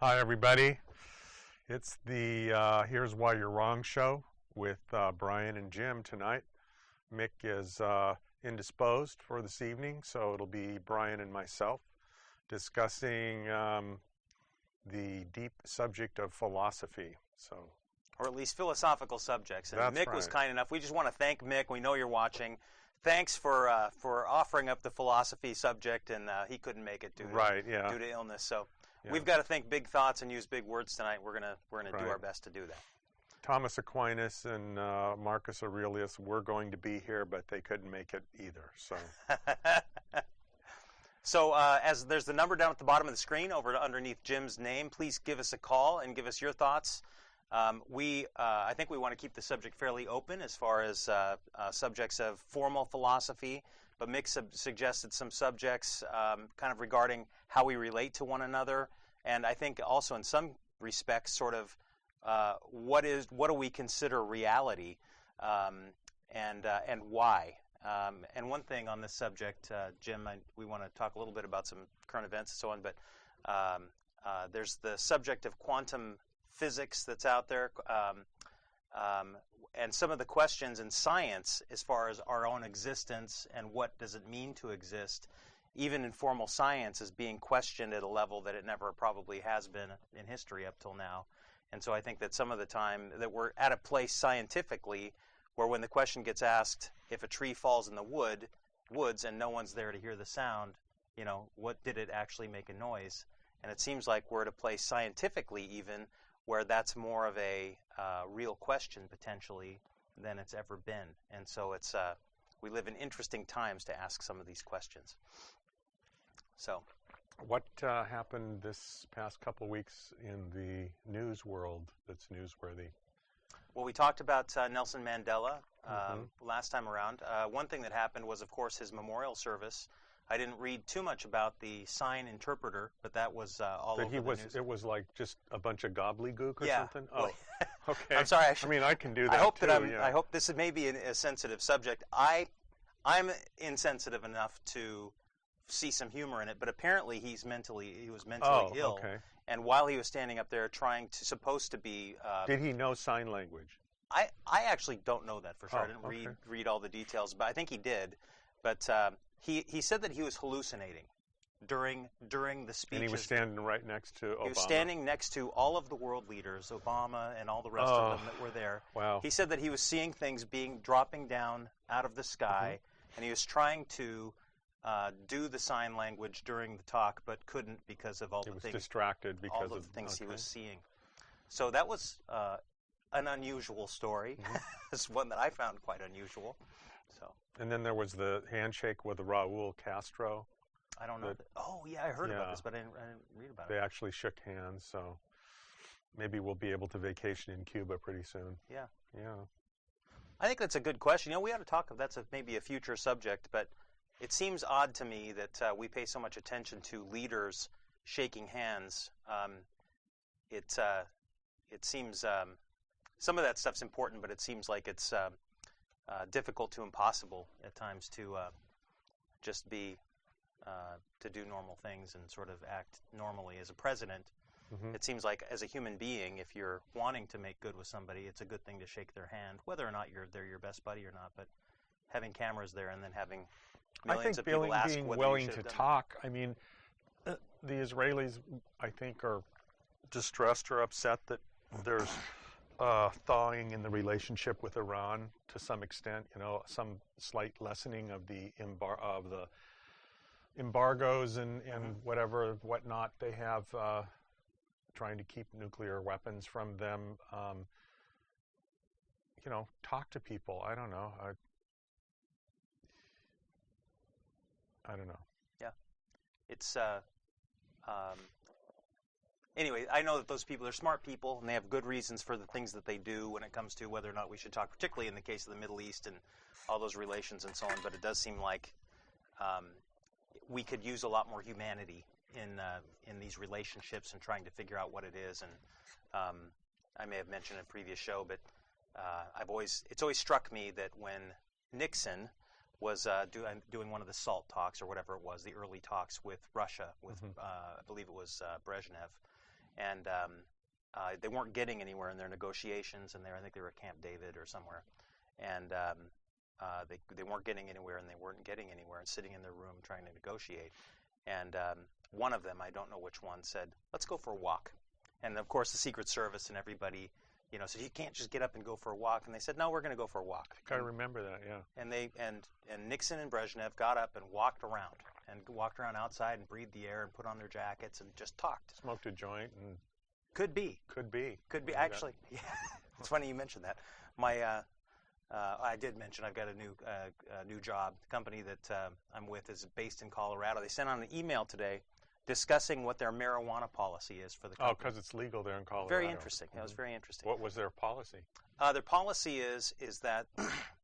Hi, everybody. It's the Here's Why You're Wrong show with Bryan and Jim tonight. Mick is indisposed for this evening, so it'll be Bryan and myself discussing the deep subject of philosophy. Or at least philosophical subjects. And That's Mick was right. kind enough. We just want to thank Mick. We know you're watching. Thanks for offering up the philosophy subject, and he couldn't make it due to illness. So we've got to think big thoughts and use big words tonight. We're gonna do our best to do that. Thomas Aquinas and Marcus Aurelius were going to be here, but they couldn't make it either. So as there's the number down at the bottom of the screen over underneath Jim's name, please give us a call and give us your thoughts. I think we want to keep the subject fairly open as far as subjects of formal philosophy, but Mick suggested some subjects kind of regarding how we relate to one another, and I think also in some respects sort of what do we consider reality, and why. And one thing on this subject, Jim, we want to talk a little bit about some current events and so on, but there's the subject of quantum physics that's out there, and some of the questions in science as far as our own existence and what does it mean to exist, even in formal science, is being questioned at a level that it never probably has been in history up till now. And so I think that some of the time that we're at a place scientifically where when the question gets asked, if a tree falls in the woods and no one's there to hear the sound, what did it actually make a noise? And it seems like we're at a place scientifically even where that's more of a real question potentially than it's ever been. And so we live in interesting times to ask some of these questions. So, what happened this past couple weeks in the news world that's newsworthy? Well, we talked about Nelson Mandela last time around. One thing that happened was, of course, his memorial service. I didn't read too much about the sign interpreter, but that was all over the news. It was like just a bunch of gobbledygook or something? Oh, okay. I'm sorry. I can do that I hope this may be a sensitive subject. I'm insensitive enough to see some humor in it, but apparently he was mentally ill. Okay. And while he was standing up there supposed to be... did he know sign language? I actually don't know that for sure. I didn't read all the details, but I think he did. But he said that he was hallucinating during the speeches. And he was standing right next to Obama? He was standing next to all of the world leaders, Obama and all the rest of them that were there. Wow. He said that he was seeing things dropping down out of the sky, and he was trying to do the sign language during the talk, but couldn't because of all the things. He was distracted because of the things he was seeing. So that was an unusual story. It's one that I found quite unusual. So. And then there was the handshake with Raul Castro. I don't know. I heard about this, but I didn't read about it. They actually shook hands, so maybe we'll be able to vacation in Cuba pretty soon. Yeah. Yeah. I think that's a good question. We ought to talk. That's maybe a future subject, but it seems odd to me that we pay so much attention to leaders shaking hands. It seems some of that stuff's important, but it seems like it's difficult to impossible at times to just be to do normal things and sort of act normally as a president. It seems like as a human being, if you're wanting to make good with somebody, it's a good thing to shake their hand, whether or not they're your best buddy or not. But having cameras there and then having millions of people ask being whether willing you should to have talk. I mean, the Israelis, I think, are distressed or upset that there's thawing in the relationship with Iran to some extent. Some slight lessening of the embargoes and whatnot they have, trying to keep nuclear weapons from them. Talk to people. I don't know. I don't know. Yeah. It's anyway, I know that those people are smart people and they have good reasons for the things that they do when it comes to whether or not we should talk, particularly in the case of the Middle East and all those relations and so on. But it does seem like we could use a lot more humanity in these relationships and trying to figure out what it is. And I may have mentioned in a previous show, but it's always struck me that when Nixon was doing one of the SALT talks or whatever it was, the early talks with Russia, with I believe it was Brezhnev, and they weren't getting anywhere in their negotiations, and I think they were at Camp David or somewhere, and they weren't getting anywhere, and they weren't getting anywhere, and sitting in their room trying to negotiate. And one of them, I don't know which one, said, "Let's go for a walk." And of course, the Secret Service and everybody, said, "You can't just get up and go for a walk." And they said, "No, we're going to go for a walk." I think I remember that, yeah. And Nixon and Brezhnev got up and walked around outside and breathed the air and put on their jackets and just talked. Smoked a joint and Could be. Actually, yeah. It's funny you mentioned that. I did mention I've got a new job. The company that I'm with is based in Colorado. They sent out an email today discussing what their marijuana policy is for the company. Oh, because it's legal there in Colorado. Very interesting. That was very interesting. What was their policy? Their policy is that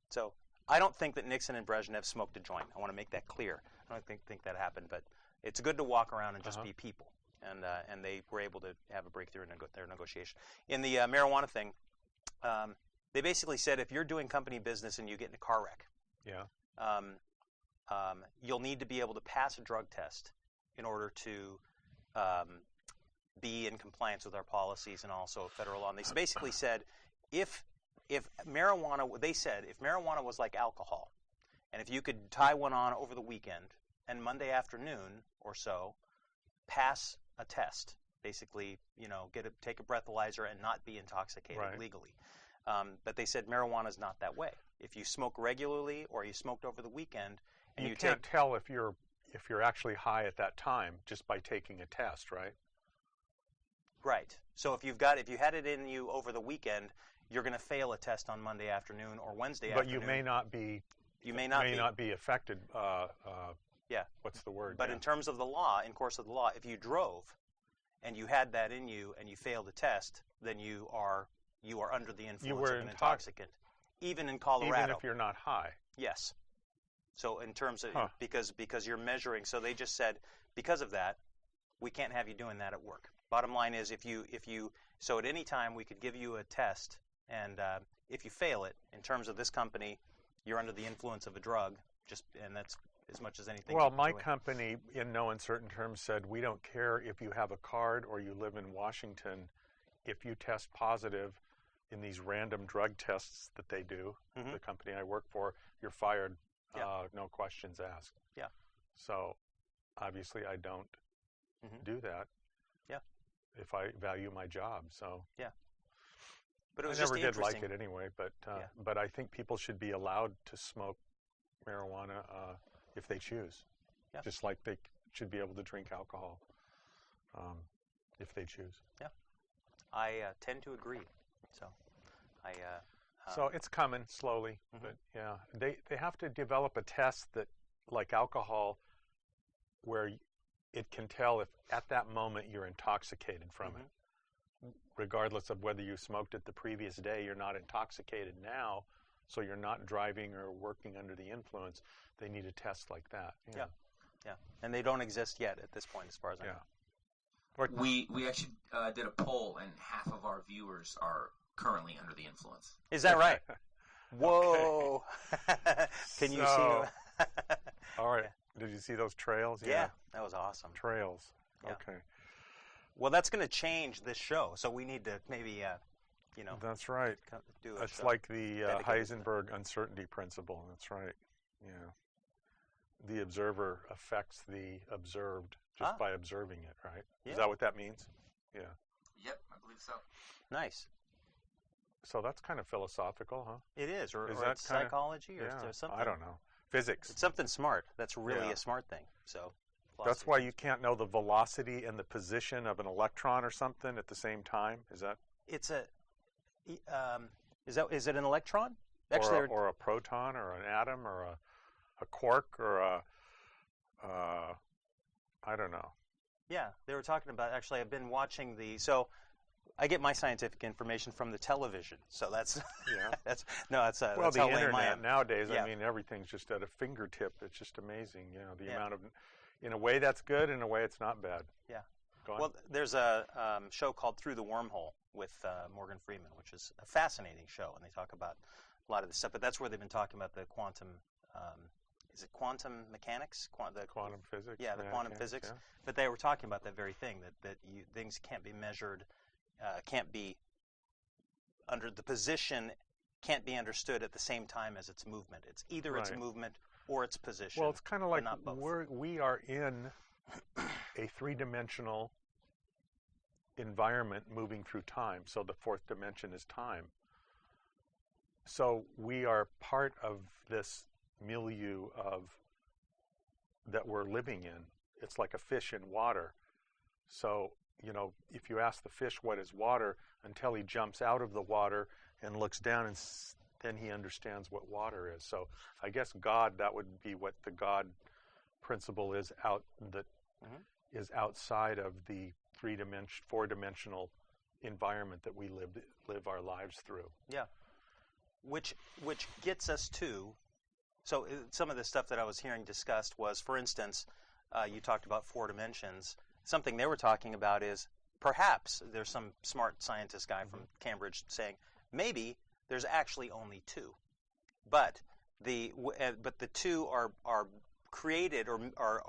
so I don't think that Nixon and Brezhnev smoked a joint. I want to make that clear. I don't think that happened, but it's good to walk around and just be people. And they were able to have a breakthrough in their negotiation. In the marijuana thing, they basically said if you're doing company business and you get in a car wreck, you'll need to be able to pass a drug test in order to be in compliance with our policies and also federal law. And they basically said if marijuana was like alcohol, and if you could tie one on over the weekend and Monday afternoon or so pass a test, basically, take a breathalyzer and not be intoxicated legally. But they said marijuana is not that way. If you smoke regularly or you smoked over the weekend, and you can't tell if you're actually high at that time just by taking a test, right? Right. So if you had it in you over the weekend, you're going to fail a test on Monday afternoon or Wednesday afternoon. But you may not be. You may not be affected. Yeah. What's the word? But in terms of the law, in course of the law, if you drove and you had that in you and you failed a test, then you are under the influence of an intoxicant, even in Colorado. Even if you're not high. Yes. So in terms of because you're measuring, so they just said because of that, we can't have you doing that at work. Bottom line is if you so at any time we could give you a test, and if you fail it, in terms of this company, you're under the influence of a drug. And that's as much as anything. Well, my company, in no uncertain terms, said we don't care if you have a card or you live in Washington. If you test positive in these random drug tests that they do, the company I work for, you're fired. No questions asked. Yeah. So, obviously, I don't do that. Yeah. If I value my job, so. Yeah. But it was I never just did like it anyway. But I think people should be allowed to smoke marijuana if they choose, just like they should be able to drink alcohol if they choose. Yeah, I tend to agree. So it's coming slowly, but yeah, they have to develop a test that, like alcohol, where it can tell if at that moment you're intoxicated from it, regardless of whether you smoked it the previous day. You're not intoxicated now. So you're not driving or working under the influence. They need a test like that. Yeah. And they don't exist yet at this point, as far as I know. We actually did a poll, and half of our viewers are currently under the influence. Is that right? Whoa! Can you see them? All right. Did you see those trails? Yeah, that was awesome. Trails. Yeah. Okay. Well, that's going to change this show, so we need to maybe. That's right. It's like the Heisenberg uncertainty principle. That's right. Yeah. The observer affects the observed just by observing it, right? Yeah. Is that what that means? Yeah. Yep, I believe so. Nice. So that's kind of philosophical, huh? It is. Or it's psychology or something. I don't know. Physics. It's something smart. That's really a smart thing. So. That's why you can't know the velocity and the position of an electron or something at the same time? Is that? It's a. Is it an electron? Actually, or a proton, or an atom, or a quark, or I don't know. Yeah, they were talking about. Actually, I've been watching so I get my scientific information from the television. So that's that's well, the internet nowadays. Yeah. I mean, everything's just at a fingertip. It's just amazing. The amount of. In a way, that's good. In a way, it's not bad. Yeah. Well, there's a show called Through the Wormhole with Morgan Freeman, which is a fascinating show, and they talk about a lot of this stuff. But that's where they've been talking about the quantum. is it quantum mechanics? Quantum physics. Yeah, the quantum physics. Yeah. But they were talking about that very thing, that things can't be measured, can't be under the position, can't be understood at the same time as its movement. It's either its Right. movement or its position. Well, it's kind of like not both. we are in a three-dimensional environment moving through time. So the fourth dimension is time. So we are part of this milieu that we're living in. It's like a fish in water. So, if you ask the fish what is water, until he jumps out of the water and looks down, and then he understands what water is. So I guess God, that would be what the God principle is is outside of the four-dimensional environment that we live our lives through. Yeah. Which gets us to, so some of the stuff that I was hearing discussed was, for instance, you talked about 4 dimensions. Something they were talking about is perhaps there's some smart scientist guy from Cambridge saying maybe there's actually only 2, but the 2 are created or are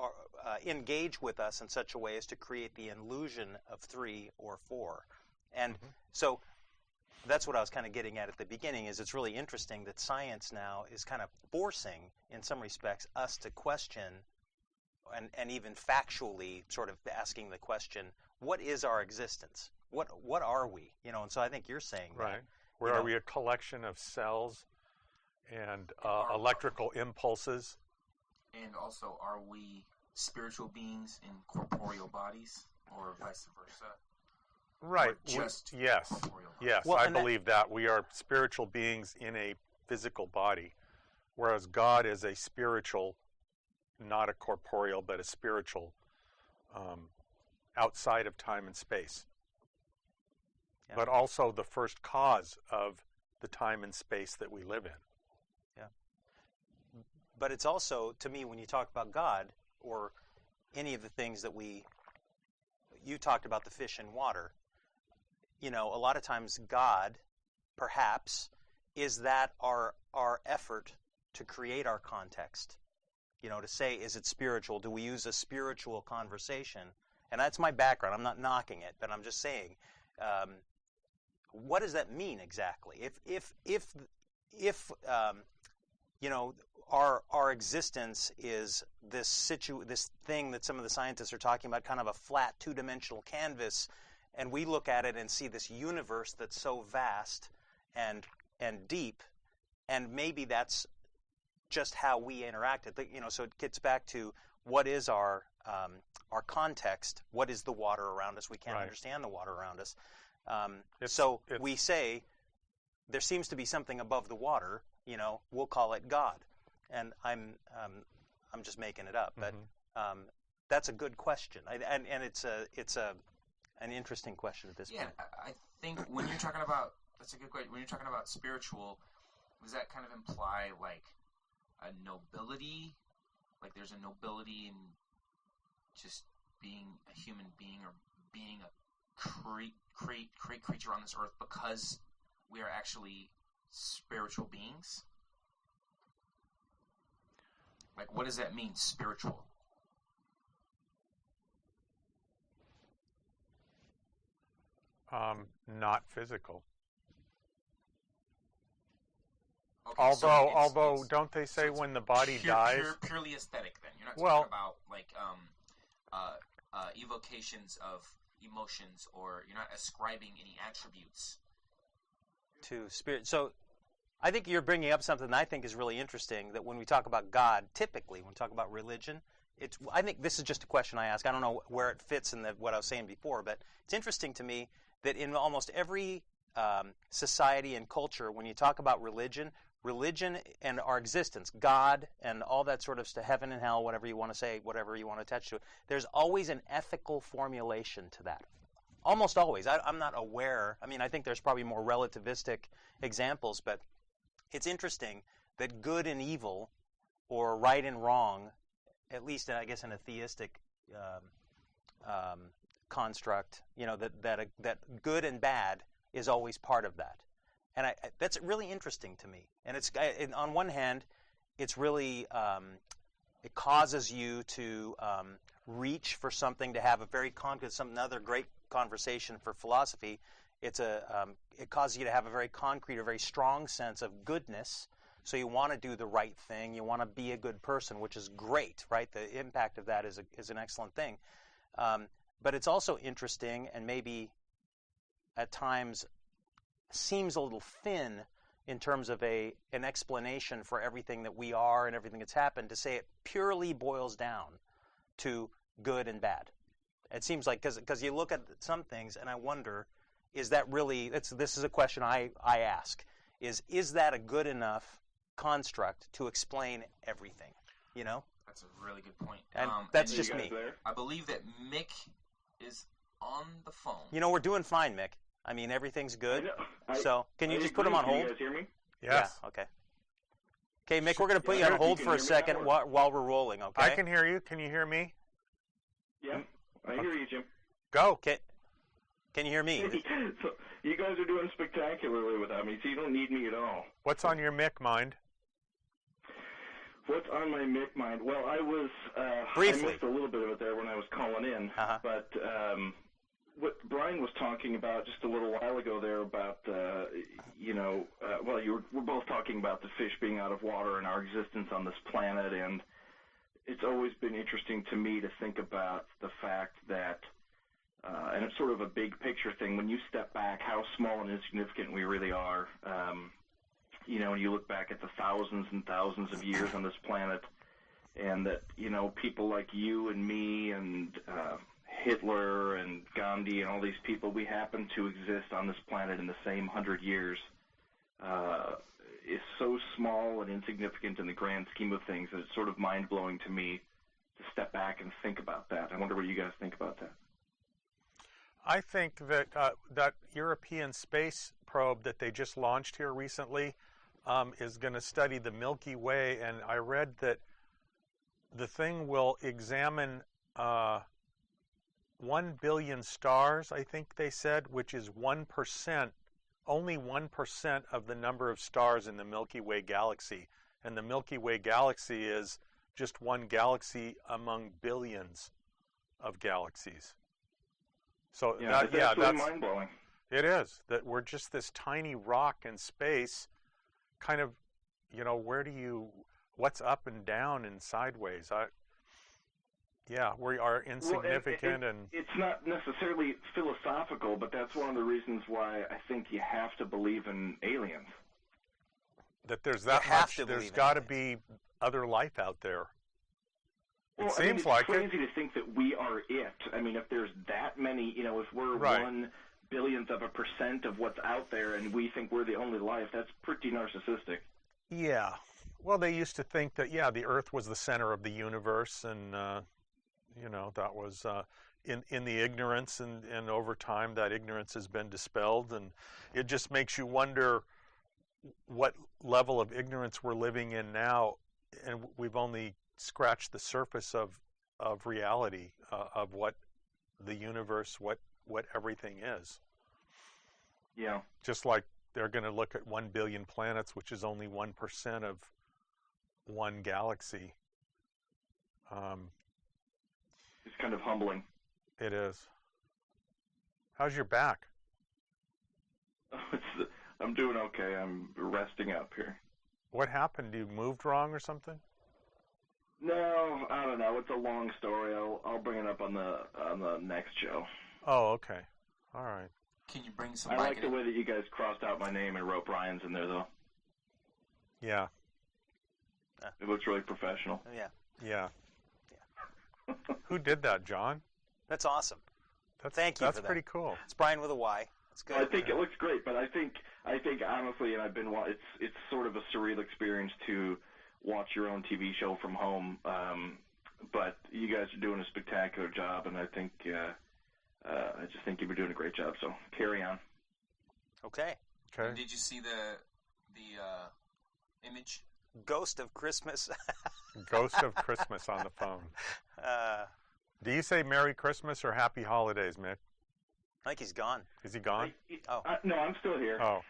engage with us in such a way as to create the illusion of 3 or 4, and so. That's what I was kind of getting at the beginning, is it's really interesting that science now is kind of forcing, in some respects, us to question and even factually sort of asking the question, what is our existence? What are we? And so I think you're saying that. Right. Where are we a collection of cells and electrical impulses? And also, are we spiritual beings in corporeal bodies, or vice versa? Right. Or just yes. corporeal bodies? Yes, Well, I believe that. We are spiritual beings in a physical body, whereas God is a spiritual, not a corporeal, but a spiritual, outside of time and space. Yeah. But also the first cause of the time and space that we live in. Yeah. But it's also, to me, when you talk about God or any of the things that you talked about the fish in water, a lot of times God, perhaps, is that our effort to create our context. To say, is it spiritual? Do we use a spiritual conversation? And that's my background. I'm not knocking it, but I'm just saying, what does that mean exactly? If our existence is this thing that some of the scientists are talking about, kind of a flat 2-dimensional canvas, and we look at it and see this universe that's so vast and deep, and maybe that's just how we interacted. So it gets back to what is our context? What is the water around us? We can't understand the water around us. We say there seems to be something above the water. We'll call it God, and I'm just making it up, but that's a good question, and it's an interesting question at this point. Yeah, I think when you're talking about, that's a good question. When you're talking about spiritual, does that kind of imply like a nobility? Like there's a nobility in just being a human being or being a great creature on this earth because we are actually spiritual beings? Like, what does that mean, spiritual? Not physical. Okay, Although, don't they say when the body dies? Purely aesthetic, then. You're not Well, talking about, like, evocations of emotions, or you're not ascribing any attributes to spirit. So I think you're bringing up something that I think is really interesting, that when we talk about God, typically, when we talk about religion, I think this is just a question I ask. I don't know where it fits in what I was saying before, but it's interesting to me that in almost every society and culture, when you talk about religion and our existence, God and all that sort of stuff, heaven and hell, whatever you want to say, whatever you want to attach to it, there's always an ethical formulation to that. Almost always. I'm not aware. I mean, I think there's probably more relativistic examples, but it's interesting that good and evil, or right and wrong, at least I guess in a theistic construct, that good and bad is always part of that. And that's really interesting to me. And on one hand, it's really it causes you to reach for something, to have a very another great conversation for philosophy. It causes you to have a very concrete, a very strong sense of goodness. So you want to do the right thing. You want to be a good person, which is great, right? The impact of that is an excellent thing. But it's also interesting, and maybe at times seems a little thin in terms of an explanation for everything that we are and everything that's happened, to say it purely boils down to good and bad. It seems like, because you look at some things and I wonder, is that really, this is a question I ask, is that a good enough construct to explain everything, you know? That's a really good point. And that's just me. There? I believe that Mick is on the phone. You know, we're doing fine, Mick. I mean, everything's good. I So, can you I just put him agree. on hold? Can you guys hear me? Yes. Yeah, okay. Okay, Mick, we're going to put you Yeah, on if you hold can for a hear me second now, while we're rolling, okay? I can hear you. Can you hear me? Yeah, I hear you, Jim. Go. Can you hear me? So you guys are doing spectacularly without me, so you don't need me at all. What's on your Mick mind? What's on my Mick mind? Well, I Briefly. missed a little bit of it there when I was calling in, Uh-huh. but what Bryan was talking about just a little while ago there about, we're both talking about the fish being out of water and our existence on this planet, and it's always been interesting to me to think about the fact that, and it's sort of a big picture thing, when you step back, how small and insignificant we really are. When you look back at the thousands and thousands of years on this planet, and that, people like you and me and Hitler and Gandhi and all these people, we happen to exist on this planet in the same 100 years, is so small and insignificant in the grand scheme of things that it's sort of mind-blowing to me to step back and think about that. I wonder what you guys think about that. I think that that European space probe that they just launched here recently is going to study the Milky Way, and I read that the thing will examine 1 billion stars, I think they said, which is 1%, only 1% of the number of stars in the Milky Way galaxy. And the Milky Way galaxy is just one galaxy among billions of galaxies. So That's mind-blowing. It is, that we're just this tiny rock in space, kind of, what's up and down and sideways? We are insignificant. Well, it's not necessarily philosophical, but that's one of the reasons why I think you have to believe in aliens. That there's that much, there's got to be other life out there. Well, Seems it's like crazy to think that we are it. I mean, if there's that many, if we're Right. 1/1000000000% of what's out there and we think we're the only life, that's pretty narcissistic. Yeah. Well, they used to think that, the Earth was the center of the universe, and, that was in the ignorance, and over time that ignorance has been dispelled, and it just makes you wonder what level of ignorance we're living in now, and we've only scratched the surface of reality, of what the universe, what everything is. Yeah. Just like they're going to look at 1 billion planets, which is only 1% of one galaxy. It's kind of humbling. It is. How's your back? I'm doing okay. I'm resting up here. What happened? You moved wrong or something? No, I don't know. It's a long story. I'll bring it up on the next show. Oh, okay. All right. Can you bring some I mic like the in? way that you guys crossed out my name and wrote Bryan's in there, though. Yeah. It looks really professional. Yeah. Who did that, John? That's awesome. Thank you That's for that. pretty cool. It's Bryan with a Y. It's good. I think it looks great, but I think honestly, and it's sort of a surreal experience to watch your own TV show from home. But you guys are doing a spectacular job, and I think I just think you've been doing a great job. So carry on. Okay. Okay. Did you see the image? Ghost of Christmas. Ghost of Christmas on the phone. Do you say Merry Christmas or Happy Holidays, Mick? I think he's gone. Is he gone? Oh. No, I'm still here. Oh.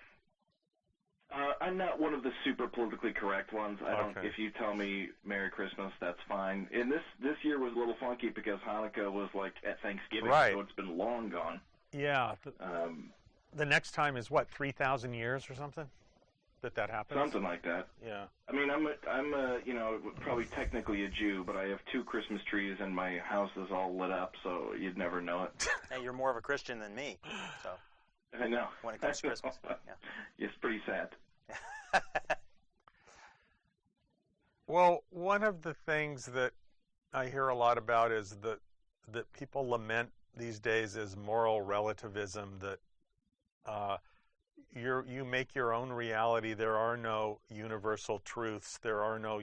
I'm not one of the super politically correct ones. I don't. Okay. If you tell me Merry Christmas, that's fine. And this year was a little funky because Hanukkah was like at Thanksgiving, Right. so it's been long gone. Yeah. Um, The next time is what, 3,000 years or something? That happens? something like that. Yeah. I mean, probably technically a Jew, but I have 2 Christmas trees and my house is all lit up, so you'd never know it. Hey, you're more of a Christian than me, so I know. when it comes to Christmas. Yeah. It's pretty sad. Well, one of the things that I hear a lot about is that people lament these days is moral relativism, that you make your own reality. There are no universal truths. There are no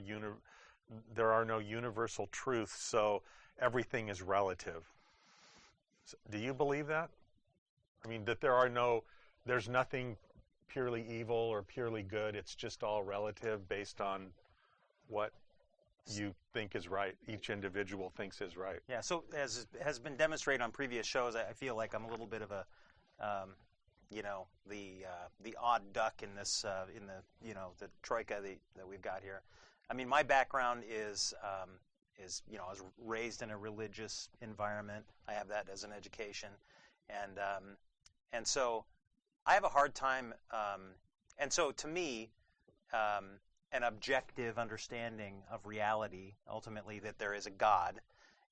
universal truths. So everything is relative. Do you believe that? I mean, that there's nothing purely evil or purely good. It's just all relative based on what you think is right. Each individual thinks is right. Yeah. So as has been demonstrated on previous shows, I feel like I'm a little bit of a, the odd duck in this in the troika that we've got here. I mean, my background is I was raised in a religious environment. I have that as an education, and so I have a hard time. And so to me, an objective understanding of reality, ultimately that there is a God,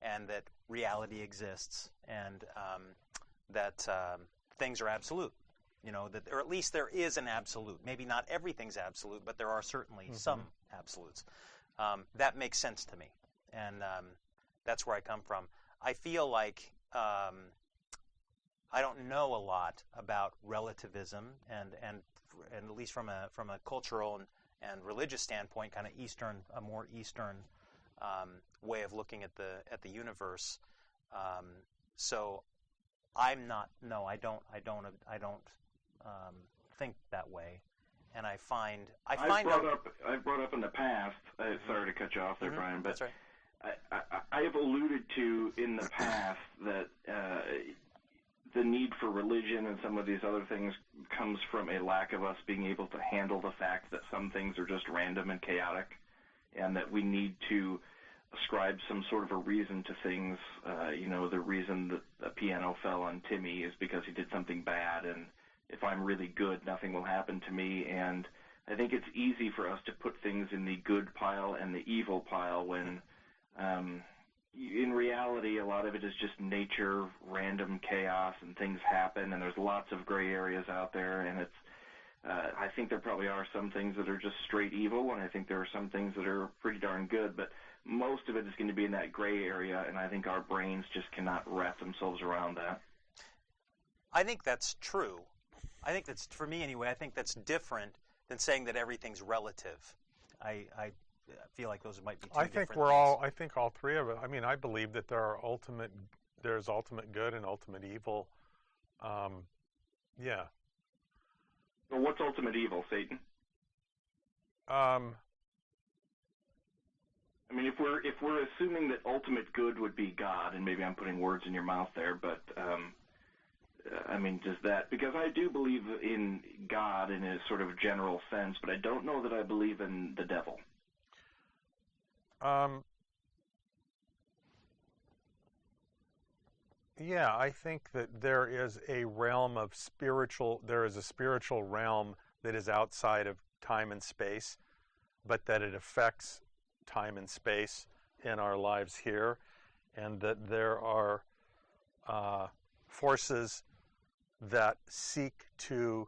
and that reality exists, and that things are absolute. Or at least there is an absolute. Maybe not everything's absolute, but there are certainly some absolutes. That makes sense to me, and that's where I come from. I feel like I don't know a lot about relativism, and at least from a cultural and religious standpoint, kind of a more Eastern way of looking at the universe. So I'm not. No, I don't think that way, and I've brought up in the past. Sorry to cut you off there, Bryan, but that's right. I have alluded to in the past that the need for religion and some of these other things comes from a lack of us being able to handle the fact that some things are just random and chaotic, and that we need to ascribe some sort of a reason to things. The reason that the piano fell on Timmy is because he did something bad, and if I'm really good, nothing will happen to me. And I think it's easy for us to put things in the good pile and the evil pile when in reality, a lot of it is just nature, random chaos, and things happen, and there's lots of gray areas out there, and it's I think there probably are some things that are just straight evil, and I think there are some things that are pretty darn good, but most of it is going to be in that gray area, and I think our brains just cannot wrap themselves around that. I think that's true. I think that's, for me anyway, I think that's different than saying that everything's relative. I feel like those might be two different things. I think all three of it. I mean, I believe that there's ultimate good and ultimate evil. Yeah. Well, what's ultimate evil, Satan? I mean, if we're assuming that ultimate good would be God, and maybe I'm putting words in your mouth there, but I mean, does that, because I do believe in God in a sort of general sense, but I don't know that I believe in the devil. Yeah, I think that there is a spiritual realm that is outside of time and space, but that it affects time and space in our lives here, and that there are forces that seek to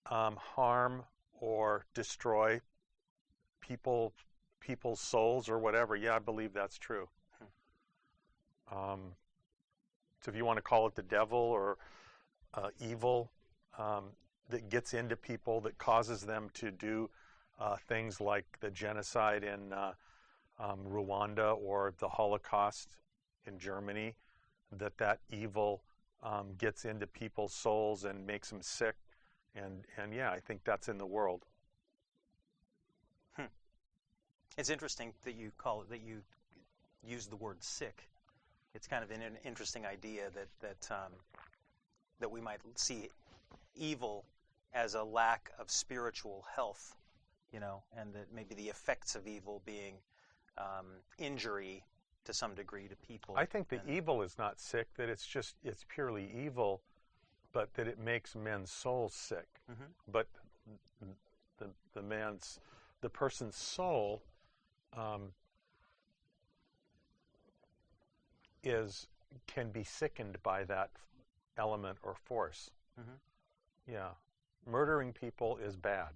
harm or destroy people's souls or whatever. Yeah, I believe that's true. So if you want to call it the devil or evil, that gets into people, that causes them to do things like the genocide in Rwanda or the Holocaust in Germany, that evil gets into people's souls and makes them sick. And yeah, I think that's in the world. It's interesting that you use the word sick. It's kind of an interesting idea that we might see evil as a lack of spiritual health, and that maybe the effects of evil being injury to some degree to people. I think the evil is not sick, that it's purely evil, but that it makes men's souls sick. Mm-hmm. But the person's soul can be sickened by that element or force. Mm-hmm. Yeah. Murdering people is bad.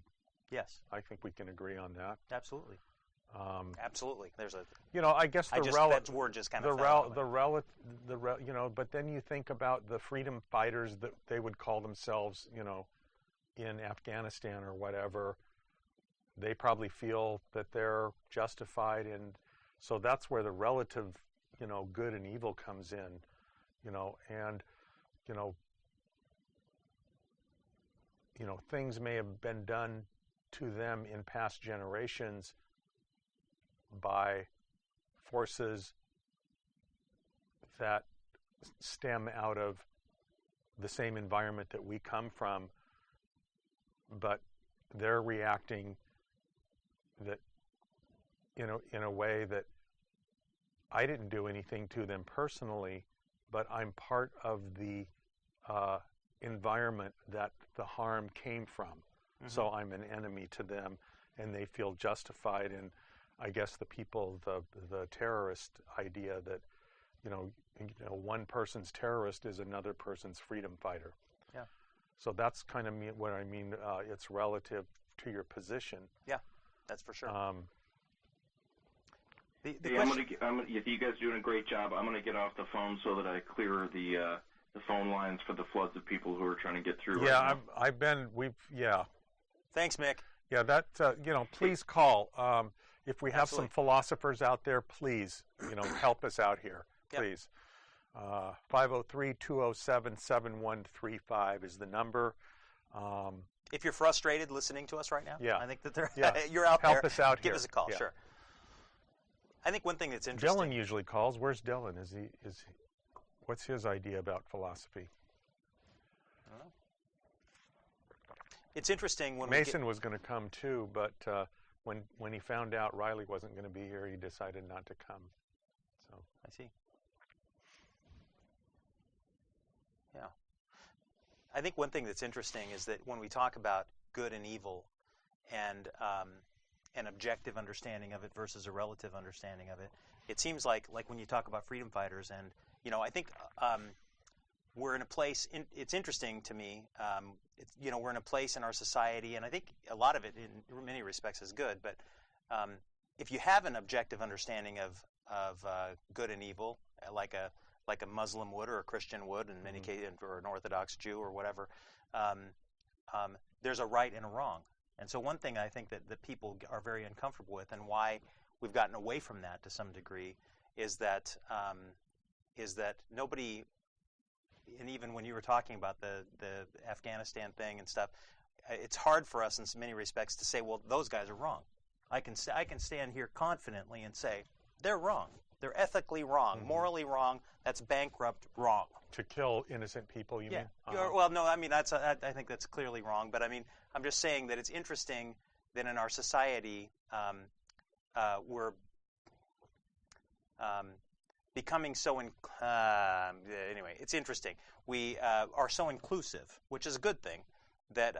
Yes. I think we can agree on that. Absolutely. Absolutely. There's a. I guess that word just kind of but then you think about the freedom fighters that they would call themselves, in Afghanistan or whatever. They probably feel that they're justified, and so that's where the relative, good and evil comes in, and things may have been done to them in past generations by forces that stem out of the same environment that we come from, but they're reacting that in a way that I didn't do anything to them personally, but I'm part of the environment that the harm came from. Mm-hmm. So I'm an enemy to them, and they feel justified in, I guess, the terrorist idea that, one person's terrorist is another person's freedom fighter. Yeah. So that's kind of what I mean. It's relative to your position. Yeah, that's for sure. You guys are doing a great job. I'm going to get off the phone so that I clear the phone lines for the floods of people who are trying to get through. Yeah, right now. Yeah. Thanks, Mick. Yeah, that, please call. If we have Absolutely. some philosophers out there, please, help us out here, please. 503-207-7135 is the number. If you're frustrated listening to us right now, yeah. I think that you're out there. Help us out here. Give us a call, yeah. Sure. I think one thing that's interesting. Dylan usually calls. Where's Dylan? What's his idea about philosophy? I don't know. It's interesting when Mason was going to come too, but when he found out Riley wasn't going to be here, he decided not to come. So I see. Yeah. I think one thing that's interesting is that when we talk about good and evil and an objective understanding of it versus a relative understanding of it, it seems like when you talk about freedom fighters and, I think we're in a place, it's interesting to me, we're in a place in our society, and I think a lot of it in many respects is good, but if you have an objective understanding of good and evil, like a Muslim would or a Christian would, in many cases, or an Orthodox Jew or whatever, there's a right and a wrong. And so one thing I think that people are very uncomfortable with, and why we've gotten away from that to some degree, is that nobody, and even when you were talking about the Afghanistan thing and stuff, it's hard for us in many respects to say, well, those guys are wrong. I can stand here confidently and say, they're wrong. They're ethically wrong, morally wrong. That's bankrupt wrong. To kill innocent people, you mean? Well, no, I mean, I think that's clearly wrong. But I mean, I'm just saying that it's interesting that in our society we're becoming so anyway, it's interesting. We are so inclusive, which is a good thing, that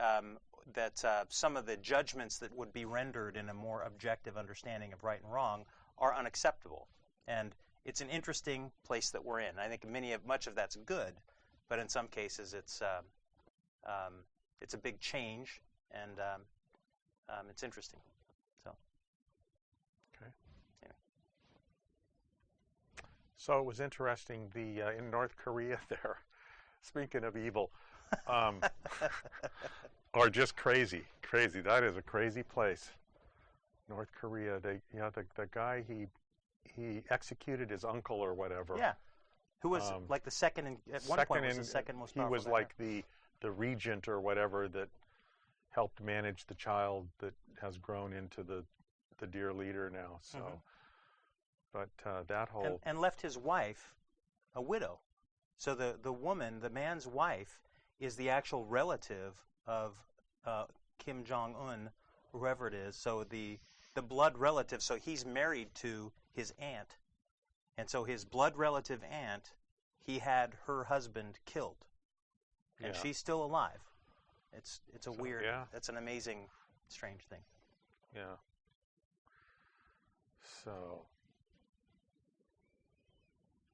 some of the judgments that would be rendered in a more objective understanding of right and wrong are unacceptable. And it's an interesting place that we're in. I think much of that's good, but in some cases it's a big change, and it's interesting. So. Okay. Anyway. So it was interesting. In North Korea there, speaking of evil, or just crazy. That is a crazy place. North Korea. The guy he executed his uncle or whatever. Yeah. Who was like the second at one point was the second most powerful. He was like the regent or whatever that helped manage the child that has grown into the dear leader now. So, but that whole and left his wife a widow. So the woman, the man's wife, is the actual relative of Kim Jong-un, whoever it is. So the blood relative, so he's married to his aunt. And so his blood relative aunt, he had her husband killed. And she's still alive. It's a weird, that's an amazing, strange thing. Yeah. So.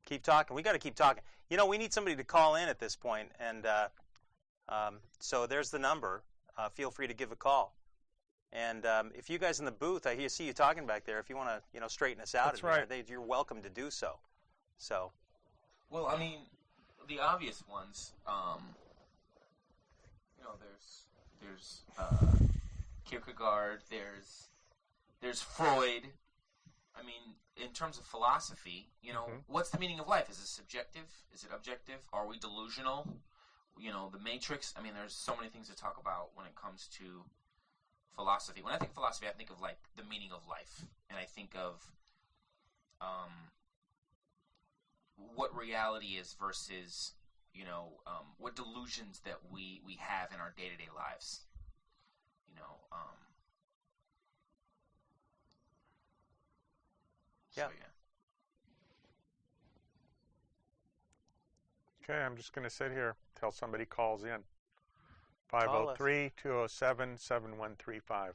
Keep talking. We got to keep talking. We need somebody to call in at this point, and so there's the number. Feel free to give a call. And if you guys in the booth, I see you talking back there. If you want to, straighten us out, that's right. You're welcome to do so. So. Well, I mean, the obvious ones. There's Kierkegaard. There's Freud. I mean, in terms of philosophy, what's the meaning of life? Is it subjective? Is it objective? Are we delusional? The Matrix. I mean, there's so many things to talk about when it comes to philosophy. When I think philosophy, I think of like the meaning of life, and I think of what reality is versus what delusions that we have in our day-to-day lives. Yeah. So, yeah. Okay, I'm just going to sit here till somebody calls in. 503-207-7135.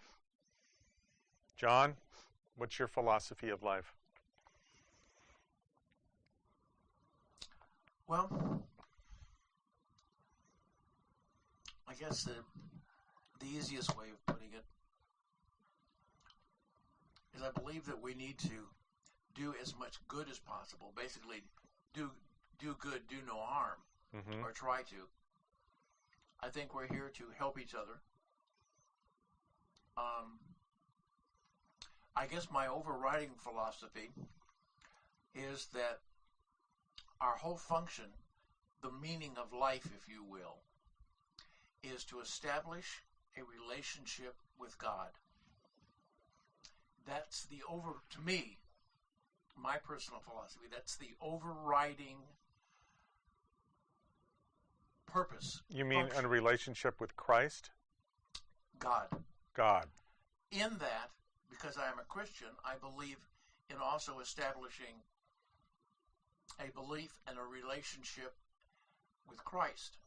John, what's your philosophy of life? Well, I guess the easiest way of putting it is I believe that we need to do as much good as possible. Basically, do good, do no harm, or try to. I think we're here to help each other. I guess my overriding philosophy is that our whole function, the meaning of life, if you will, is to establish a relationship with God. That's to me, my personal philosophy, that's the overriding purpose. You mean a relationship with Christ? God. God. In that, because I am a Christian, I believe in also establishing a belief and a relationship with Christ.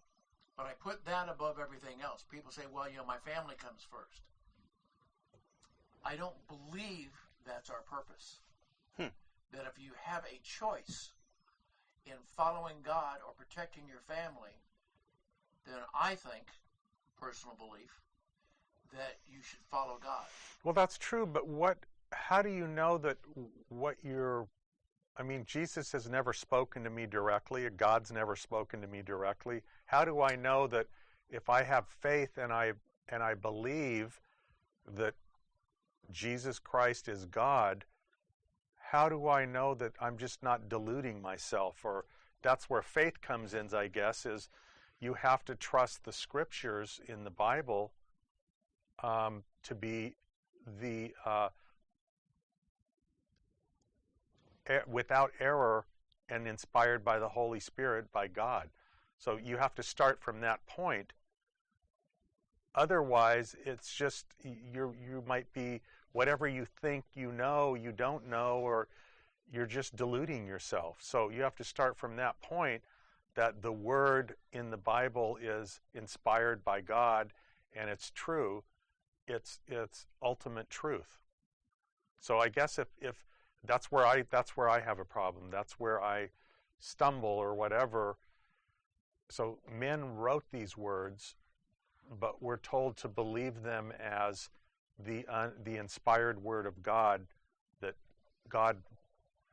But I put that above everything else. People say, well, my family comes first. I don't believe that's our purpose. That if you have a choice in following God or protecting your family, then I think, personal belief, that you should follow God. Well, that's true, but how do you know that Jesus has never spoken to me directly, God's never spoken to me directly. How do I know that if I have faith and I believe that Jesus Christ is God, how do I know that I'm just not deluding myself? Or that's where faith comes in, I guess, is you have to trust the scriptures in the Bible to be the without error and inspired by the Holy Spirit, by God. So you have to start from that point. Otherwise, it's just you might be whatever you think you don't know, or you're just deluding yourself. So you have to start from that point that the word in the Bible is inspired by God and it's true. It's ultimate truth. So I guess if that's where I have a problem. That's where I stumble or whatever. So men wrote these words, but we're told to believe them as the inspired word of God, that God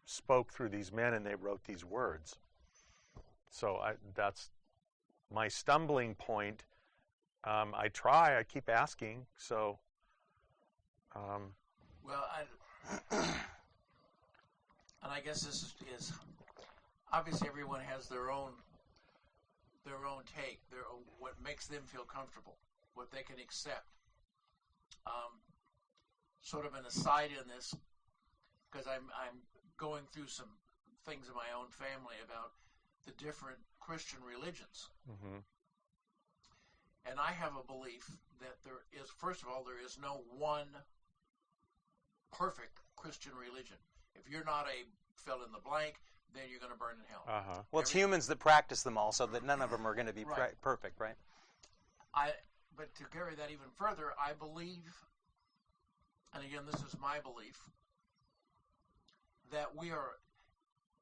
spoke through these men and they wrote these words. So that's my stumbling point. I keep asking. So, well, and I guess this is obviously everyone has their own take, what makes them feel comfortable, what they can accept. Sort of an aside in this, because I'm going through some things in my own family about the different Christian religions. And I have a belief that there is, first of all, there is no one perfect Christian religion. If you're not a fill in the blank, then you're going to burn in hell. Well, it's humans that practice them all, so that none of them are going to be Right. perfect, right? But to carry that even further, I believe, and again, this is my belief, that we are,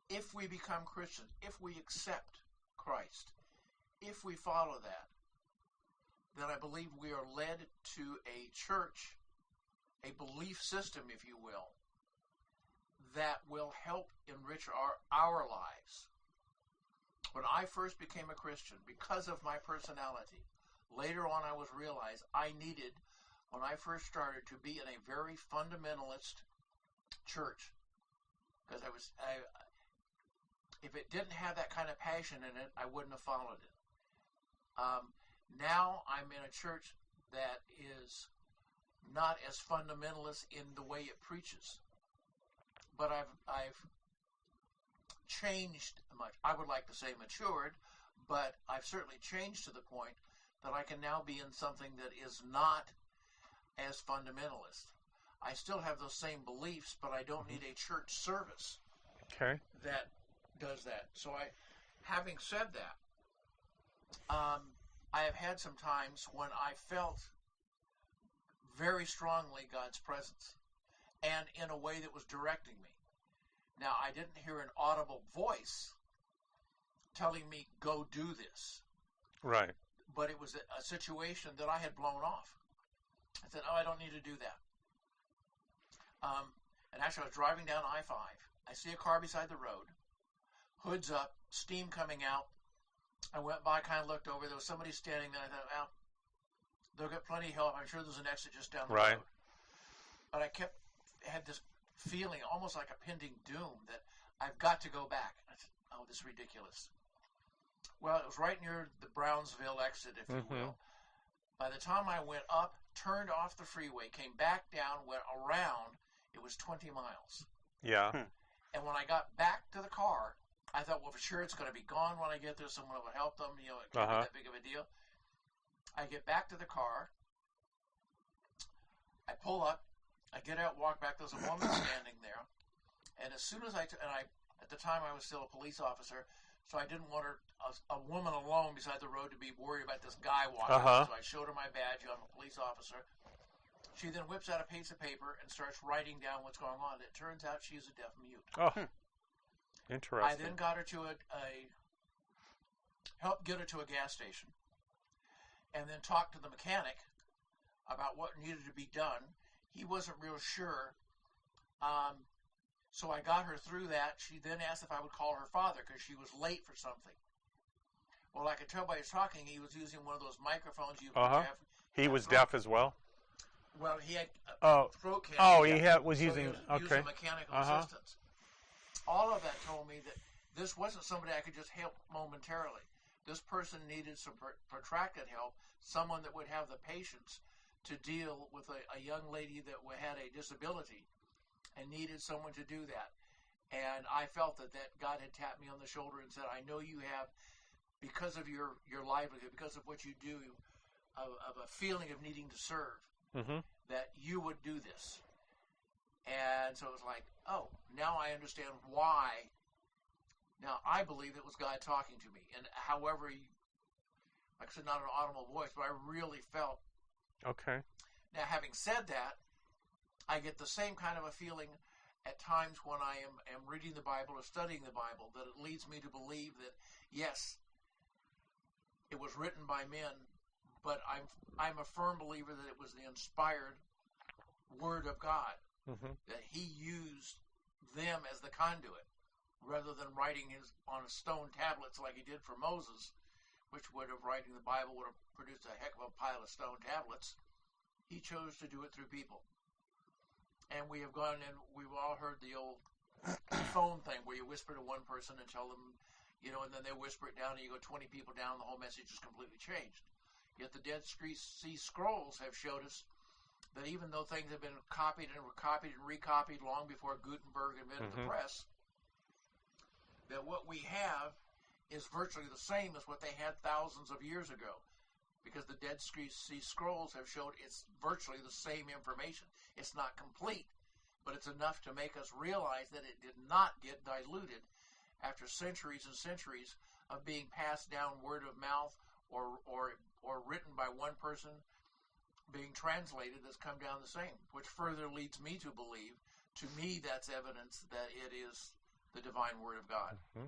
if we become Christians, if we accept Christ, if we follow that, then I believe we are led to a church, a belief system, if you will, that will help enrich our lives. When I first became a Christian, because of my personality, later on I was realized I needed, when I first started, to be in a very fundamentalist church. Because if it didn't have that kind of passion in it, I wouldn't have followed it. Now I'm in a church that is not as fundamentalist in the way it preaches. But I've changed much. I would like to say matured, but I've certainly changed to the point that I can now be in something that is not as fundamentalist. I still have those same beliefs, but I don't need a church service that does that. So having said that, I have had some times when I felt very strongly God's presence, and in a way that was directing me. Now, I didn't hear an audible voice telling me, go do this. Right. But it was a situation that I had blown off. I said, I don't need to do that. And actually, I was driving down I-5. I see a car beside the road, hood's up, steam coming out. I went by, kind of looked over. There was somebody standing there. I thought, well, they'll get plenty of help. I'm sure there's an exit just down the road. But I had this feeling, almost like a pending doom, that I've got to go back. I said, oh, this is ridiculous. Well, it was right near the Brownsville exit, if you will. By the time I went up, turned off the freeway, came back down, went around, it was 20 miles. Yeah. And when I got back to the car, I thought, well, for sure it's going to be gone when I get there. Someone will help them. It can't be that big of a deal. I get back to the car. I pull up. I get out, walk back. There's a woman standing there. And as soon as at the time I was still a police officer, so I didn't want a woman alone beside the road to be worried about this guy walking. So I showed her my badge. I'm a police officer. She then whips out a piece of paper and starts writing down what's going on. It turns out she's a deaf mute. Oh, interesting. I then got her to helped get her to a gas station, and then talked to the mechanic about what needed to be done. He wasn't real sure, so I got her through that. She then asked if I would call her father because she was late for something. Well, I could tell by his talking, he was using one of those microphones you have. He was deaf as well? Well, he had throat cancer. Oh, he was so using, he was using mechanical assistance. All of that told me that this wasn't somebody I could just help momentarily. This person needed some protracted help, someone that would have the patience to deal with a young lady that had a disability and needed someone to do that. And I felt that God had tapped me on the shoulder and said, I know you have, because of your livelihood, because of what you do, of a feeling of needing to serve, that you would do this. And so it was like, oh, now I understand why. Now, I believe it was God talking to me. And however, like I said, not an audible voice, but I really felt. Okay. Now, having said that, I get the same kind of a feeling at times when I am reading the Bible or studying the Bible, that it leads me to believe that, yes, it was written by men, but I'm a firm believer that it was the inspired Word of God, that He used them as the conduit, rather than writing on stone tablets like He did for Moses, which would have writing the Bible would have produced a heck of a pile of stone tablets. He chose to do it through people. And we have gone and we've all heard the old phone thing where you whisper to one person and tell them, and then they whisper it down and you go 20 people down and the whole message is completely changed. Yet the Dead Sea Scrolls have showed us that even though things have been copied and recopied long before Gutenberg invented the press, that what we have is virtually the same as what they had thousands of years ago. because the Dead Sea Scrolls have showed it's virtually the same information. It's not complete, but it's enough to make us realize that it did not get diluted after centuries and centuries of being passed down word of mouth or written by one person being translated that's come down the same, which further leads me to believe, to me, that's evidence that it is the divine word of God. Mm-hmm.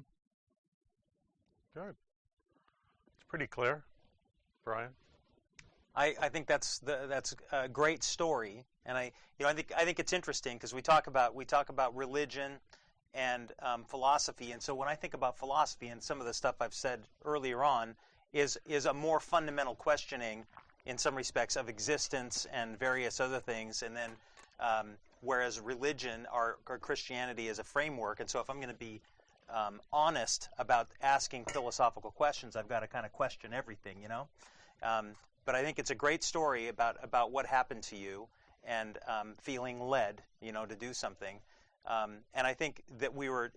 Good. It's pretty clear, Bryan. I think that's a great story, and I think it's interesting because we talk about religion and philosophy, and so when I think about philosophy and some of the stuff I've said earlier on is a more fundamental questioning in some respects of existence and various other things, and then whereas religion or Christianity is a framework, and so if I'm going to be honest about asking philosophical questions, I've got to kind of question everything, you know. But I think it's a great story about what happened to you and feeling led, you know, to do something. And I think that we were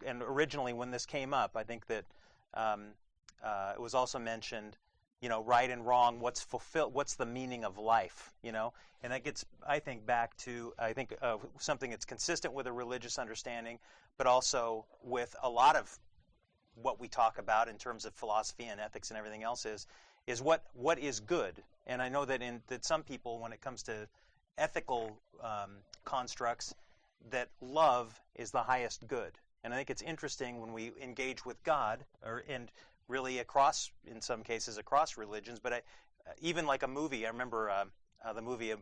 and originally when this came up, I think that it was also mentioned, you know, right and wrong, what's the meaning of life, you know? And that gets, I think, back to, something that's consistent with a religious understanding, but also with a lot of what we talk about in terms of philosophy and ethics and everything else is what is good. And I know that that some people, when it comes to ethical constructs, that love is the highest good. And I think it's interesting when we engage with God, and really across, in some cases, across religions. But even like a movie, I remember a movie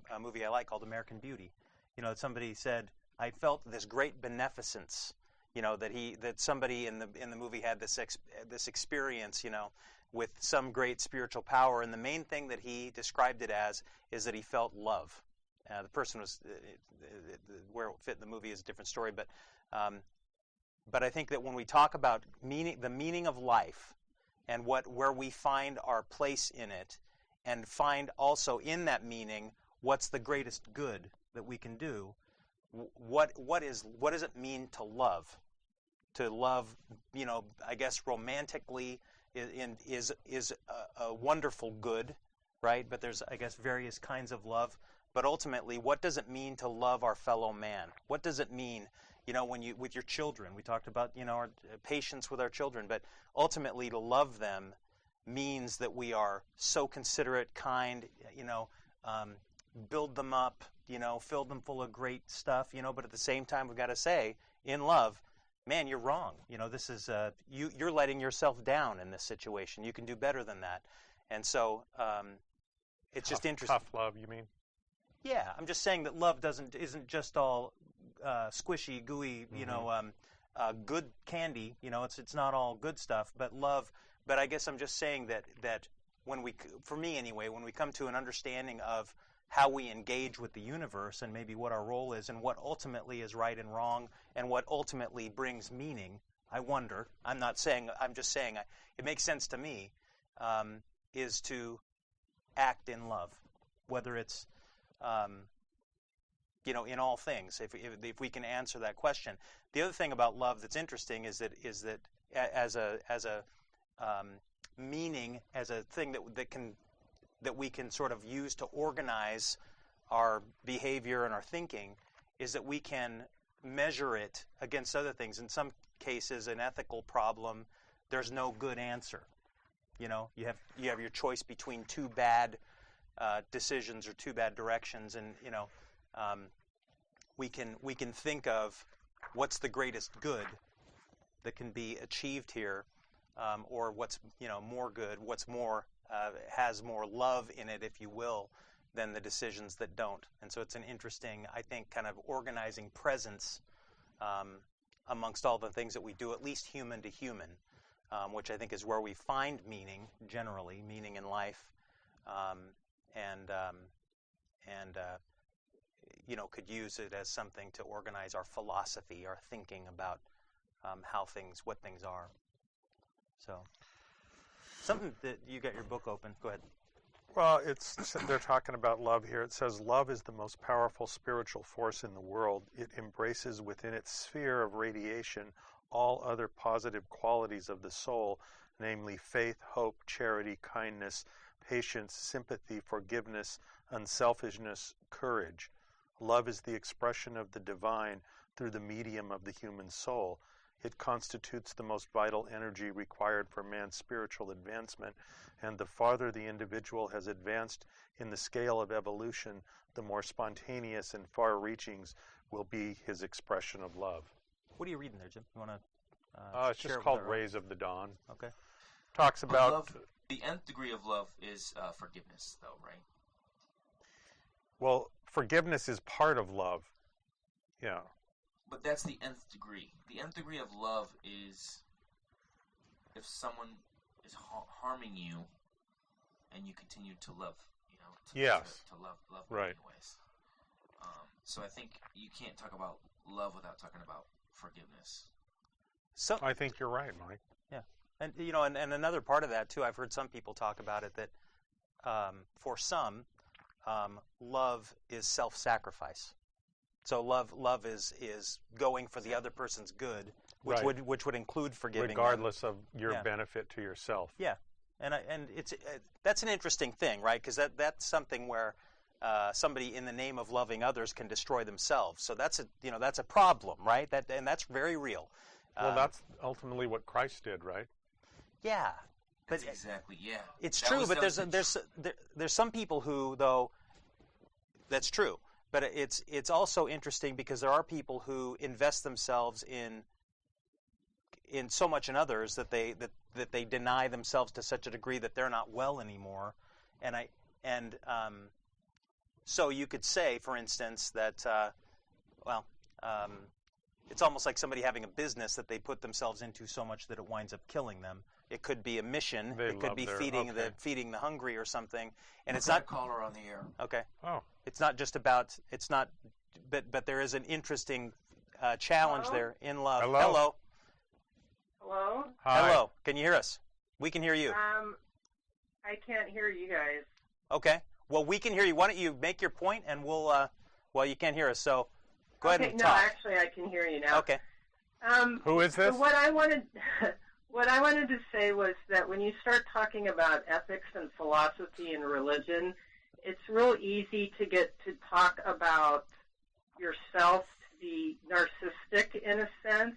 I like called American Beauty. You know, somebody said, I felt this great beneficence. You know, that somebody in the movie had this experience, you know, with some great spiritual power, and the main thing that he described it as is that he felt love. The person was where it fit in the movie is a different story, but I think that when we talk about the meaning of life and where we find our place in it, and find also in that meaning what's the greatest good that we can do, what does it mean to love? To love, you know, I guess romantically is a wonderful good, right? But there's, I guess, various kinds of love. But ultimately, what does it mean to love our fellow man? What does it mean, you know, with your children? We talked about, you know, our patience with our children, but ultimately to love them means that we are so considerate, kind, you know, build them up, you know, fill them full of great stuff, you know, but at the same time, we've got to say, in love, man, you're wrong. You know, this is you're letting yourself down in this situation. You can do better than that. And so it's just interesting. Tough love, you mean? Yeah, I'm just saying that love isn't just all squishy, gooey, you know, good candy. You know, it's not all good stuff, but love. But I guess I'm just saying that when for me anyway, when we come to an understanding of how we engage with the universe and maybe what our role is and what ultimately is right and wrong and what ultimately brings meaning, I wonder, I'm just saying it makes sense to me, is to act in love, whether it's, you know, in all things, if we can answer that question. The other thing about love that's interesting is that as a meaning, as a thing that we can sort of use to organize our behavior and our thinking, is that we can measure it against other things. In some cases, an ethical problem, there's no good answer. You know, you have your choice between two bad decisions or two bad directions, and you know, we can think of what's the greatest good that can be achieved here, or what's, you know, more good, what's more has more love in it, if you will, than the decisions that don't. And so it's an interesting, I think, kind of organizing presence amongst all the things that we do, at least human to human, which I think is where we find meaning, generally, meaning in life, and you know, could use it as something to organize our philosophy, our thinking about what things are. So, something that you got your book open. Go ahead. Well, they're talking about love here. It says, love is the most powerful spiritual force in the world. It embraces within its sphere of radiation all other positive qualities of the soul, namely faith, hope, charity, kindness, patience, sympathy, forgiveness, unselfishness, courage. Love is the expression of the divine through the medium of the human soul. It constitutes the most vital energy required for man's spiritual advancement, and the farther the individual has advanced in the scale of evolution, the more spontaneous and far-reaching will be his expression of love. What are you reading there, Jim? You want to It's just called Rays of the Dawn. Okay. Talks about... Love, the nth degree of love is forgiveness, though, right? Well, forgiveness is part of love. Yeah. But that's the nth degree. The nth degree of love is if someone is harming you and you continue to love, Yes. to love them Right. anyways. So I think you can't talk about love without talking about forgiveness. So I think you're right, Mike. yeah, and and another part of that too. I've heard some people talk about it that for some, love is self-sacrifice. So love is going for the other person's good, which Right. would include forgiving them. Regardless of your Yeah. benefit to yourself. Yeah, and it's that's an interesting thing, right? Because that's something where somebody in the name of loving others can destroy themselves. So that's a problem, right? That's very real. Well, that's ultimately what Christ did, right? Yeah, but That's exactly, yeah. it's That true. was- But that was there's some people who, though, that's true. But it's also interesting because there are people who invest themselves in so much in others that they deny themselves to such a degree that they're not well anymore. So you could say, for instance, that it's almost like somebody having a business that they put themselves into so much that it winds up killing them. It could be a mission. They It could love be their- feeding okay. feeding the hungry or something. And it's Got a not caller on the air. okay. Oh. It's not just about. It's not. But there is an interesting challenge Hello? there in love. Hello? Hello. Hello? Hi. Hello. Can you hear us? We can hear you. I can't hear you guys. Okay. Well, we can hear you. Why don't you make your point, and we'll. Well, you can't hear us, so go ahead and no, talk. actually, I can hear you now. Okay. Who is this? So what I wanted to say was that when you start talking about ethics and philosophy and religion, it's real easy to get to talk about yourself, to be narcissistic in a sense.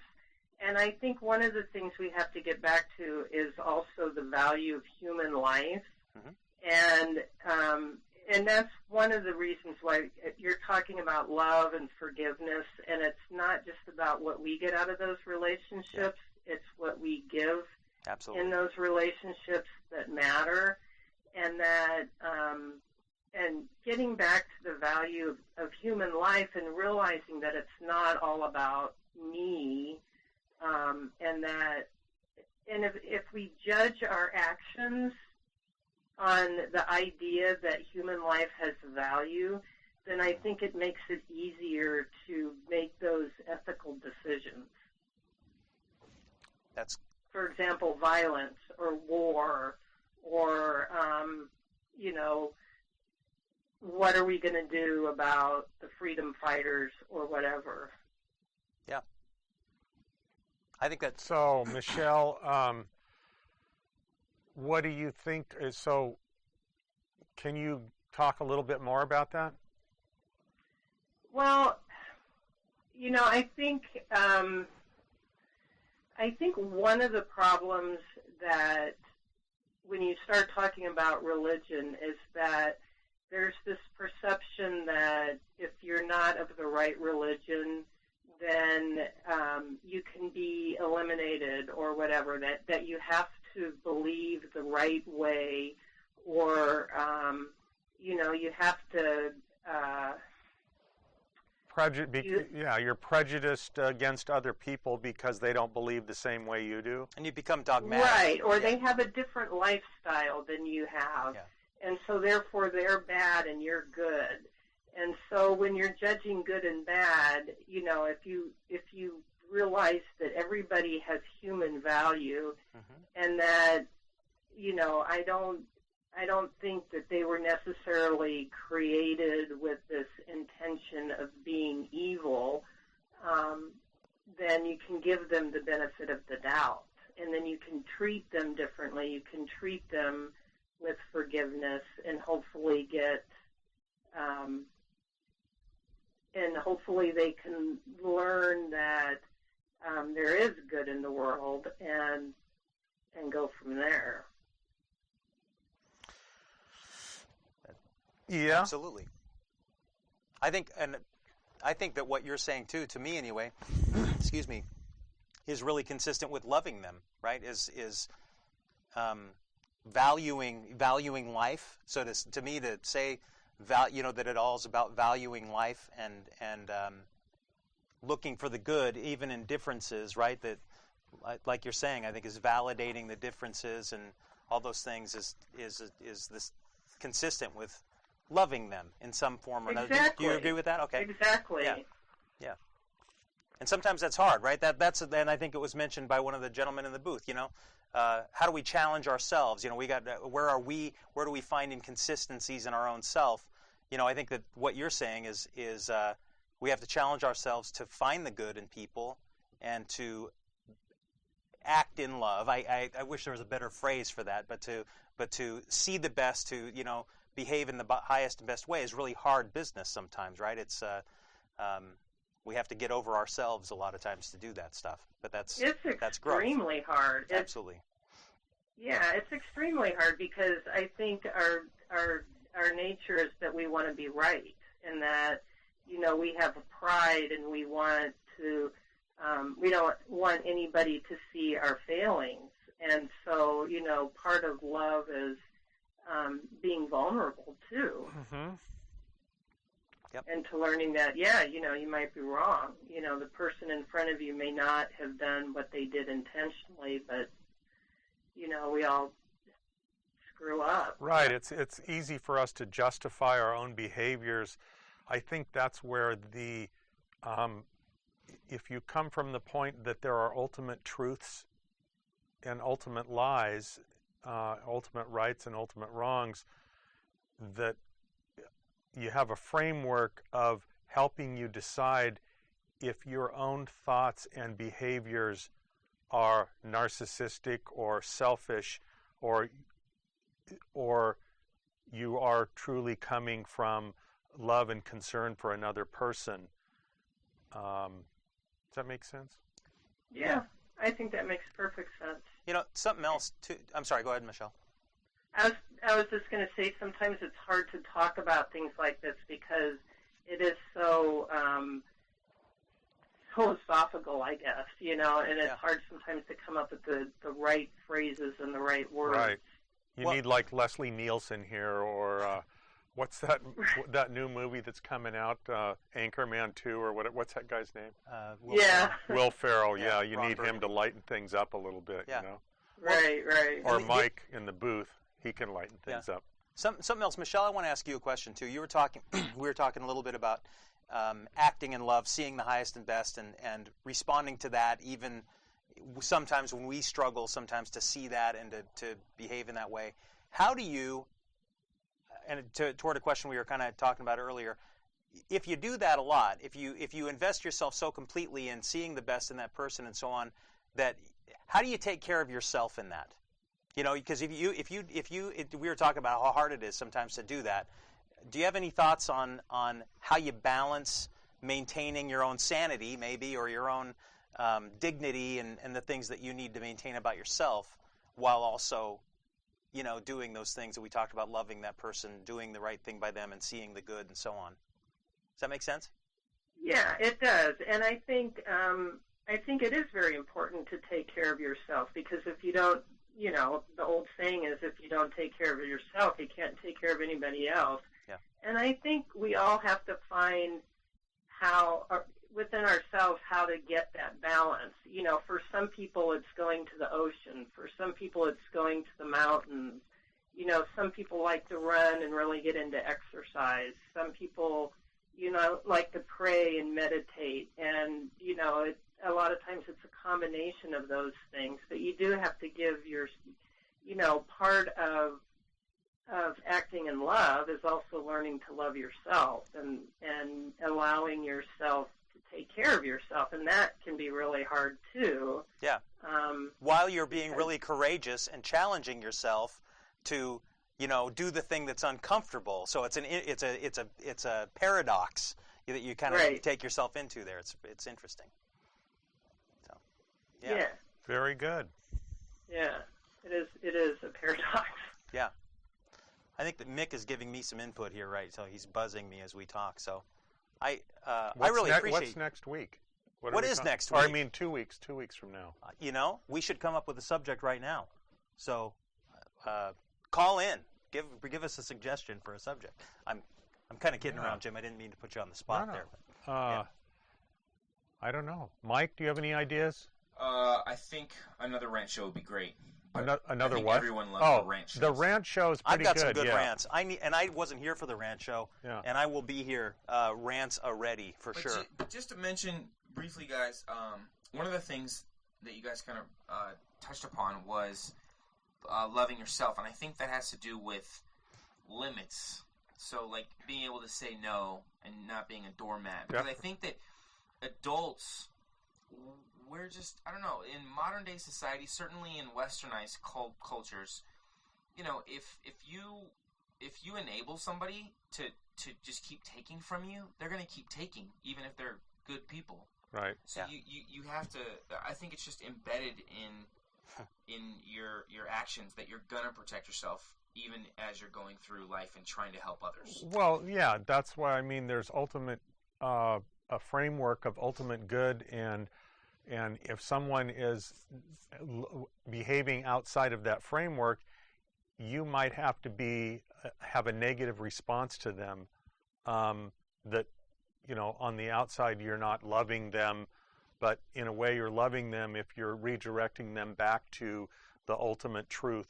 And I think one of the things we have to get back to is also the value of human life. Mm-hmm. And that's one of the reasons why you're talking about love and forgiveness, and it's not just about what we get out of those relationships, it's what we give Absolutely. in those relationships that matter, and that and getting back to the value of human life and realizing that it's not all about me, and if we judge our actions on the idea that human life has value, then I think it makes it easier to make those ethical decisions. That's For example, violence or war or, what are we going to do about the freedom fighters or whatever. yeah. I think that's So, Michelle, what do you think? So, can you talk a little bit more about that? Well, I think one of the problems that when you start talking about religion is that there's this perception that if you're not of the right religion, then you can be eliminated or whatever, that you have to believe the right way, or, you have to... you're prejudiced against other people because they don't believe the same way you do. and you become dogmatic. Right, or Yeah. they have a different lifestyle than you have. Yeah. And so therefore they're bad and you're good. And so when you're judging good and bad, if you realize that everybody has human value, Mhm. and that, I don't think that they were necessarily created with this intention of being evil, then you can give them the benefit of the doubt. And then you can treat them differently. You can treat them with forgiveness and hopefully hopefully they can learn that there is good in the world and go from there. Yeah. Absolutely. I think that what you're saying too, to me anyway, excuse me, is really consistent with loving them, right? Is valuing life. So to me to say that it all is about valuing life and looking for the good even in differences, right? That, like you're saying, I think is validating the differences and all those things is this consistent with loving them in some form or another. Exactly. Do you agree with that? Okay. Exactly. Yeah. And sometimes that's hard, right? And I think it was mentioned by one of the gentlemen in the booth. How do we challenge ourselves? Where are we? Where do we find inconsistencies in our own self? I think that what you're saying is we have to challenge ourselves to find the good in people and to act in love. I wish there was a better phrase for that, but to see the best, to behave in the highest and best way is really hard business sometimes, right? It's we have to get over ourselves a lot of times to do that stuff, but that's growth. Extremely hard. Absolutely. It's extremely hard because I think our nature is that we want to be right, and that we have a pride, and we want to we don't want anybody to see our failings, and so part of love is being vulnerable too. Mm-hmm. Yep. And to learning that, you might be wrong. The person in front of you may not have done what they did intentionally, but, we all screw up. Right. It's easy for us to justify our own behaviors. I think that's where if you come from the point that there are ultimate truths and ultimate lies, ultimate rights and ultimate wrongs, that you have a framework of helping you decide if your own thoughts and behaviors are narcissistic or selfish, or you are truly coming from love and concern for another person. Does that make sense? Yeah, I think that makes perfect sense. Something else too. I'm sorry. Go ahead, Michelle. I was just going to say sometimes it's hard to talk about things like this because it is so philosophical, I guess, and it's hard sometimes to come up with the right phrases and the right words. Right. You need like Leslie Nielsen here, or what's that new movie that's coming out, Anchorman 2, or what's that guy's name? Will Ferrell. Yeah, you need him to lighten things up a little bit, Right. Or Mike in the booth. He can lighten things up. Something else, Michelle. I want to ask you a question too. You were talking. We were talking a little bit about acting in love, seeing the highest and best, and responding to that. Even sometimes when we struggle, sometimes to see that and to behave in that way. How do you? And toward a question we were kind of talking about earlier, if you do that a lot, if you invest yourself so completely in seeing the best in that person and so on, that how do you take care of yourself in that? Because if we were talking about how hard it is sometimes to do that. Do you have any thoughts on how you balance maintaining your own sanity, maybe, or your own dignity and the things that you need to maintain about yourself, while also, doing those things that we talked about, loving that person, doing the right thing by them, and seeing the good, and so on? Does that make sense? Yeah, it does, and I think it is very important to take care of yourself, because if you don't, the old saying is, if you don't take care of yourself, you can't take care of anybody else. Yeah. And I think we all have to find within ourselves how to get that balance. For some people it's going to the ocean. For some people it's going to the mountains. Some people like to run and really get into exercise. Some people, like to pray and meditate. And, a lot of times it's a combination of those things. But you do have to give your, part of acting in love is also learning to love yourself and allowing yourself to take care of yourself, and that can be really hard too. Yeah. While you're being really courageous and challenging yourself to, do the thing that's uncomfortable. So it's a paradox that you kind of take yourself into there. It's interesting. So, yeah. Very good. Yeah, it is a paradox. Yeah. I think that Mick is giving me some input here, right? So he's buzzing me as we talk. So I really appreciate. What's next week? What is next week? Or I mean, 2 weeks. 2 weeks from now. We should come up with a subject right now. So call in. Give us a suggestion for a subject. I'm kind of kidding around, Jim. I didn't mean to put you on the spot there. But, I don't know. Mike, do you have any ideas? I think another rant show would be great. Another I think what? Everyone loves the rant shows. The rant show is pretty good. I've got some good rants. And I wasn't here for the rant show, and I will be here. Rants are ready for sure. But just to mention briefly, guys, one of the things that you guys kind of touched upon was loving yourself, and I think that has to do with limits. So, like being able to say no and not being a doormat. Because I think that adults, we're just, I don't know, in modern day society, certainly in westernized cultures, if you enable somebody to just keep taking from you, they're going to keep taking, even if they're good people. Right. So you have to, I think it's just embedded in your actions that you're going to protect yourself even as you're going through life and trying to help others. Well, yeah, that's why, I mean, there's a framework of ultimate good, and if someone is behaving outside of that framework, you might have to have a negative response to them, that, on the outside you're not loving them, but in a way you're loving them if you're redirecting them back to the ultimate truth.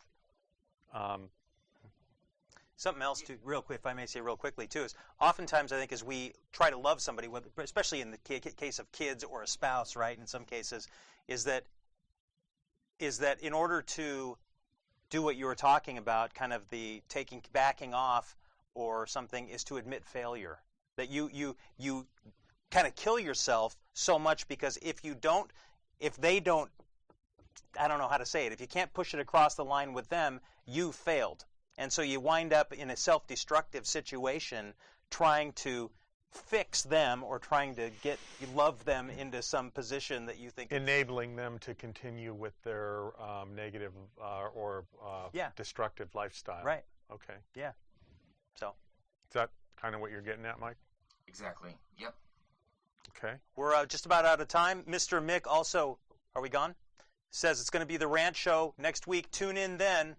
Something else, too, real quick, if I may say real quickly, too, is oftentimes I think as we try to love somebody, especially in the case of kids or a spouse, right, in some cases, is that in order to do what you were talking about, kind of the backing off or something, is to admit failure. That you kind of kill yourself so much, because if they don't, I don't know how to say it, if you can't push it across the line with them, you failed. And so you wind up in a self-destructive situation trying to fix them or trying to love them into some position that you think... Enabling them to continue with their negative or destructive lifestyle. Right. Okay. Yeah. So. Is that kind of what you're getting at, Mike? Exactly. Yep. Okay. We're just about out of time. Mr. Mick also, are we gone? Says it's going to be the rant show next week. Tune in then.